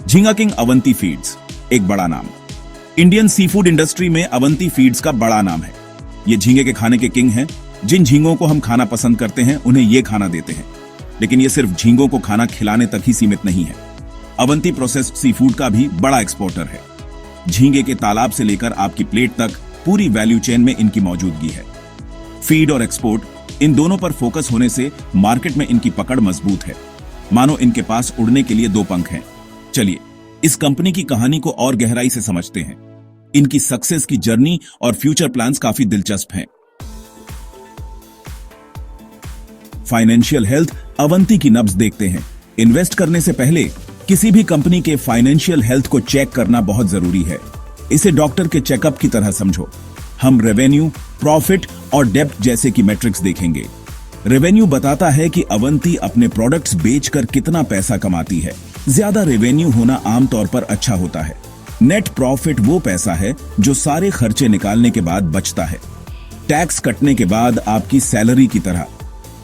झींगा king Avanti feeds, एक बड़ा नाम। इंडियन सी फूड इंडस्ट्री में अवंती फीड्स का बड़ा नाम है। ये झींगे के खाने के किंग हैं। जिन झींगों को हम खाना पसंद करते हैं उन्हें ये खाना देते हैं। लेकिन ये सिर्फ झींगों को खाना खिलाने तक ही सीमित नहीं है। अवंती प्रोसेस्ड सी फूड का भी बड़ा एक्सपोर्टर है। झींगे के तालाब से लेकर आपकी प्लेट तक पूरी वैल्यू चेन में इनकी मौजूदगी है। फीड और एक्सपोर्ट इन दोनों पर फोकस होने से मार्केट में इनकी पकड़ मजबूत है। मानो इनके पास उड़ने के लिए दो पंख हैं। चलिए इस कंपनी की कहानी को और गहराई से समझते हैं। इनकी सक्सेस की जर्नी और फ्यूचर प्लान्स काफी दिलचस्प हैं। फाइनेंशियल हेल्थ अवंती की नब्ज देखते हैं। इन्वेस्ट करने से पहले किसी भी कंपनी के फाइनेंशियल हेल्थ को चेक करना बहुत जरूरी है। इसे डॉक्टर के चेकअप की तरह समझो। हम रेवेन्यू, प्रॉफिट और डेब्ट जैसे की मैट्रिक्स देखेंगे। रेवेन्यू बताता है कि अवंती अपने प्रोडक्ट्स बेचकर कितना पैसा कमाती है। ज्यादा रेवेन्यू होना आमतौर पर अच्छा होता है। नेट प्रॉफिट वो पैसा है जो सारे खर्चे निकालने के बाद बचता है, टैक्स कटने के बाद आपकी सैलरी की तरह।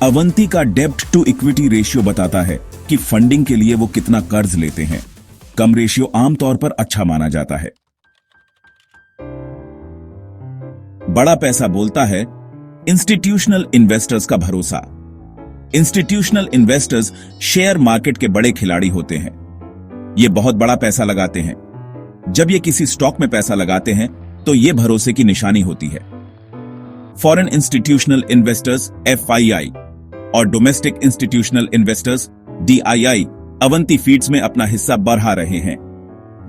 अवंती का डेब्ट टू इक्विटी रेशियो बताता है कि फंडिंग के लिए वो कितना कर्ज लेते हैं। कम रेशियो आमतौर पर अच्छा माना जाता है। बड़ा पैसा बोलता है इंस्टीट्यूशनल इन्वेस्टर्स का भरोसा। इंस्टीट्यूशनल इन्वेस्टर्स शेयर मार्केट के बड़े खिलाड़ी होते हैं। ये बहुत बड़ा पैसा लगाते हैं। जब ये किसी स्टॉक में पैसा लगाते हैं तो ये भरोसे की निशानी होती है। फॉरेन इंस्टीट्यूशनल इन्वेस्टर्स FII और domestic institutional investors DII Avanti feeds में अपना हिस्सा बढ़ा रहे हैं।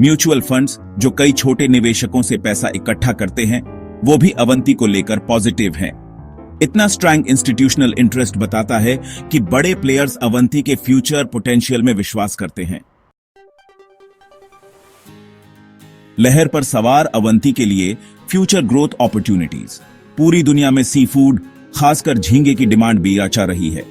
म्यूचुअल फंड्स जो कई छोटे निवेशकों से पैसा इकट्ठा करते हैं वो भी अवंती को लेकर पॉजिटिव हैं। इतना स्ट्रांग इंस्टीट्यूशनल इंटरेस्ट बताता है कि बड़े प्लेयर्स अवंती के फ्यूचर पोटेंशियल में विश्वास करते हैं। लहर पर सवार अवंती के लिए फ्यूचर ग्रोथ अपॉर्चुनिटीज। पूरी दुनिया में सी फूड, खासकर झींगे की डिमांड बेआचा रही है।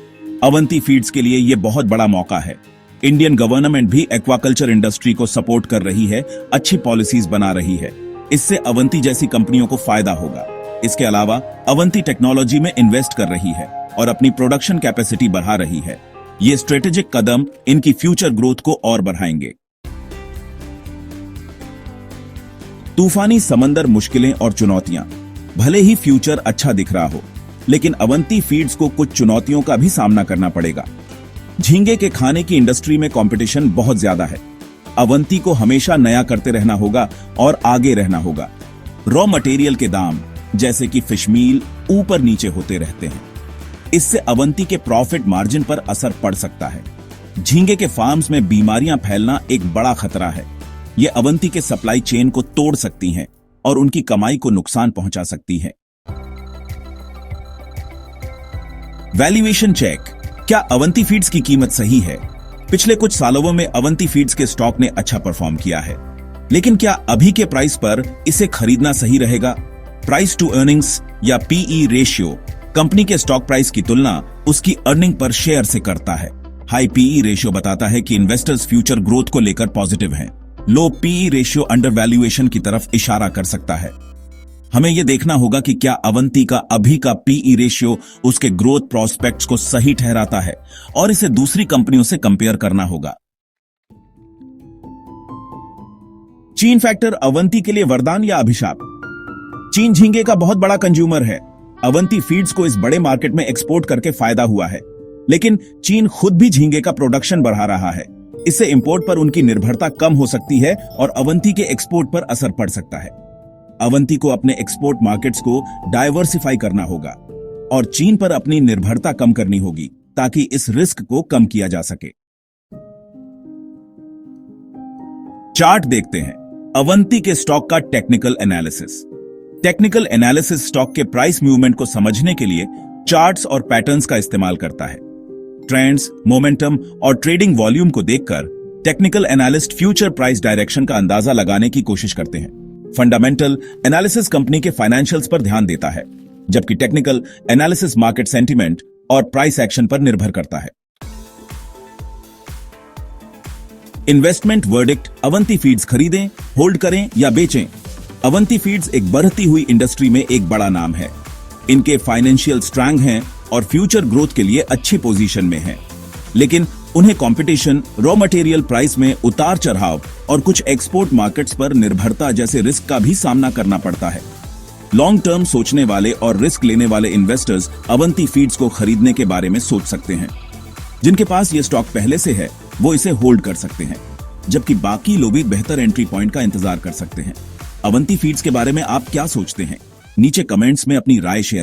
अवंती फीड्स के लिए यह बहुत बड़ा मौका है। इंडियन गवर्नमेंट भी एक्वाकल्चर इंडस्ट्री को सपोर्ट कर रही है, अच्छी पॉलिसीज बना रही है। इससे अवंती जैसी कंपनियों को फायदा होगा। इसके अलावा अवंती टेक्नोलॉजी में इन्वेस्ट कर रही है और अपनी प्रोडक्शन कैपेसिटी बढ़ा रही है। ये स्ट्रेटेजिक कदम इनकी फ्यूचर ग्रोथ को और बढ़ाएंगे। तूफानी समंदर, मुश्किलें और चुनौतियां। भले ही फ्यूचर अच्छा दिख रहा हो, लेकिन अवंती फीड्स को कुछ चुनौतियों का भी सामना करना पड़ेगा। झींगे के खाने की इंडस्ट्री में कंपटीशन बहुत ज्यादा है। अवंती को हमेशा नया करते रहना होगा और आगे रहना होगा। रॉ मटेरियल के दाम जैसे कि फिश मील ऊपर नीचे होते रहते हैं। इससे अवंती के प्रॉफिट मार्जिन पर असर पड़ सकता है। झींगे के फार्म्स में बीमारियां फैलना एक बड़ा खतरा है। ये अवंती के सप्लाई चेन को तोड़ सकती हैं और उनकी कमाई को नुकसान पहुंचा सकती है। Valuation check. क्या अवंती फीड्स की कीमत सही है? पिछले कुछ सालों में अवंती फीड्स के स्टॉक ने अच्छा परफॉर्म किया है, लेकिन क्या अभी के प्राइस पर इसे खरीदना सही रहेगा? प्राइस टू अर्निंग्स या PE रेशियो कंपनी के स्टॉक प्राइस की तुलना उसकी अर्निंग पर शेयर से करता है। हाई PE रेशियो बताता है कि इन्वेस्टर्स फ्यूचर ग्रोथ को लेकर पॉजिटिव हैं। लो PE रेशियो अंडर वैल्यूएशन की तरफ इशारा कर सकता है। हमें यह देखना होगा कि क्या अवंती का अभी का PE रेशियो उसके ग्रोथ प्रोस्पेक्ट्स को सही ठहराता है और इसे दूसरी कंपनियों से कंपेयर करना होगा। चीन फैक्टर अवंती के लिए वरदान या अभिशाप? चीन झींगे का बहुत बड़ा कंज्यूमर है। अवंती फीड्स को इस बड़े मार्केट में एक्सपोर्ट करके फायदा हुआ है, लेकिन चीन खुद भी झींगे का प्रोडक्शन बढ़ा रहा है। इससे इंपोर्ट पर उनकी निर्भरता कम हो सकती है और अवंती के एक्सपोर्ट पर असर पड़ सकता है। अवंती को अपने एक्सपोर्ट मार्केट्स को डाइवर्सिफाई करना होगा और चीन पर अपनी निर्भरता कम करनी होगी ताकि इस रिस्क को कम किया जा सके। चार्ट देखते हैं। अवंती के स्टॉक का technical analysis. Technical analysis stock के प्राइस मूवमेंट को समझने के लिए चार्ट्स और पैटर्न्स का इस्तेमाल करता है। ट्रेंड्स, मोमेंटम और ट्रेडिंग वॉल्यूम को देखकर technical analyst future price direction का अंदाजा लगाने की कोशिश करते हैं। फंडामेंटल एनालिसिस कंपनी के फाइनेंशियल्स पर ध्यान देता है, जबकि टेक्निकल एनालिसिस मार्केट सेंटीमेंट और प्राइस एक्शन पर निर्भर करता है। Investment verdict. अवंती फीड्स खरीदें, होल्ड करें या बेचें? अवंती फीड्स एक बढ़ती हुई इंडस्ट्री में एक बड़ा नाम है। इनके फाइनेंशियल स्ट्रांग हैं और फ्यूचर ग्रोथ के लिए अच्छी पोजीशन में हैं। लेकिन उन्हें कंपटीशन, रॉ मटेरियल प्राइस में उतार चढ़ाव और कुछ एक्सपोर्ट मार्केट्स पर निर्भरता जैसे रिस्क का भी सामना करना पड़ता है। लॉन्ग टर्म सोचने वाले और रिस्क लेने वाले इन्वेस्टर्स अवंती फीड्स को खरीदने के बारे में सोच सकते हैं। जिनके पास ये स्टॉक पहले से है वो इसे होल्ड कर सकते हैं, जबकि बाकी लोग भी बेहतर एंट्री पॉइंट का इंतजार कर सकते हैं। अवंती फीड्स के बारे में आप क्या सोचते हैं? नीचे कमेंट्स में अपनी राय शेयर